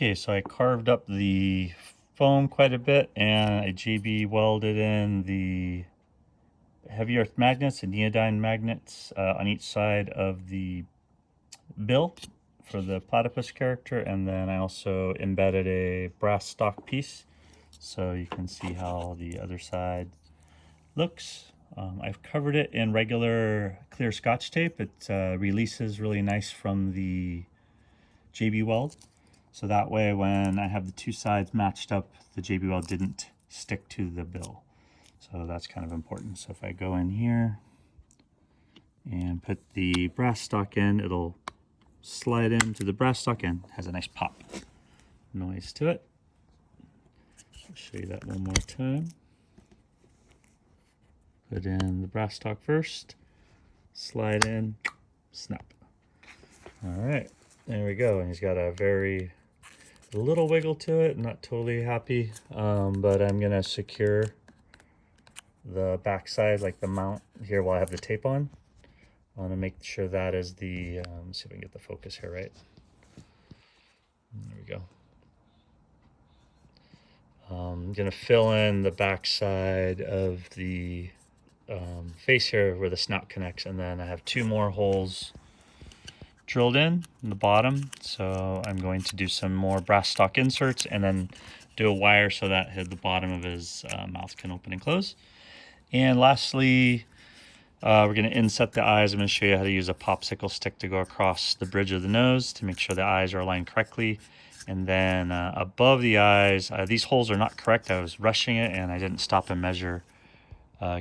Okay, so I carved up the foam quite a bit and I JB welded in the heavy earth magnets and neodyne magnets on each side of the bill for the platypus character, and then I also embedded a brass stock piece so you can see how the other side looks. I've covered it in regular clear Scotch tape. It releases really nice from the JB weld. So that way when I have the two sides matched up, the JB weld didn't stick to the bill. So that's kind of important. So if I go in here and put the brass stock in, it'll slide into the brass stock and has a nice pop noise to it. I'll show you that one more time. Put in the brass stock first, slide in, snap. All right, there we go. And he's got a very little wiggle to it. Not totally happy, but I'm gonna secure the back side, like the mount here, while I have the tape on. I want to make sure that is the, let's see if I can get the focus here right. There we go. I'm gonna fill in the back side of the face here where the snout connects, and then I have two more holes drilled in the bottom. So I'm going to do some more brass stock inserts and then do a wire so that the bottom of his mouth can open and close. And lastly, we're going to inset the eyes. I'm going to show you how to use a popsicle stick to go across the bridge of the nose to make sure the eyes are aligned correctly. And then above the eyes, these holes are not correct. I was rushing it and I didn't stop and measure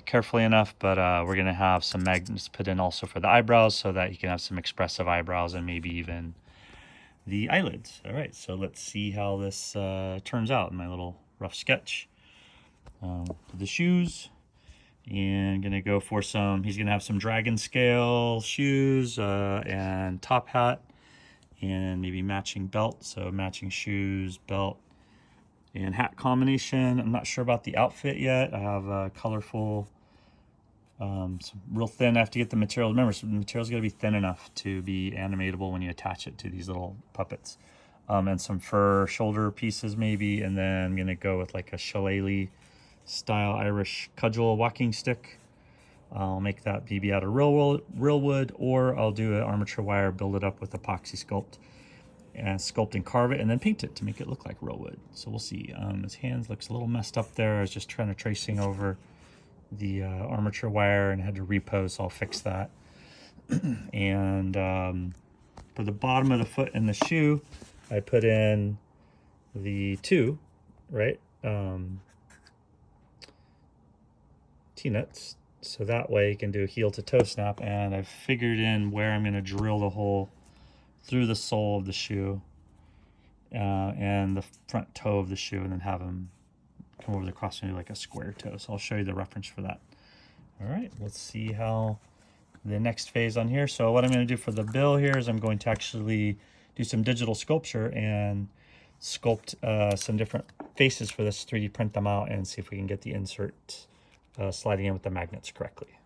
carefully enough, but we're going to have some magnets put in also for the eyebrows so that you can have some expressive eyebrows and maybe even the eyelids. All right, so let's see how this turns out in my little rough sketch. The shoes, and gonna go for some, he's gonna have some dragon scale shoes and top hat and maybe matching belt. So matching shoes, belt, and hat combination. I'm not sure about the outfit yet. I have a colorful, some real thin. I have to get the material. Remember, the material's gotta be thin enough to be animatable when you attach it to these little puppets. And some fur shoulder pieces maybe, and then I'm gonna go with like a shillelagh style Irish cudgel walking stick. I'll make that maybe out of real wood, or I'll do an armature wire, build it up with epoxy sculpt and carve it, and then paint it to make it look like real wood. So we'll see. His hands looks a little messed up there. I was just trying to tracing over the armature wire and had to repose, so I'll fix that. And for the bottom of the foot and the shoe, I put in the two, right? T-nuts, so that way you can do a heel to toe snap, and I've figured in where I'm going to drill the hole through the sole of the shoe and the front toe of the shoe, and then have them come over the cross and do like a square toe. So I'll show you the reference for that. All right, let's see how the next phase on here. So what I'm going to do for the bill here is I'm going to actually do some digital sculpture and sculpt some different faces for this, 3D print them out and see if we can get the insert sliding in with the magnets correctly.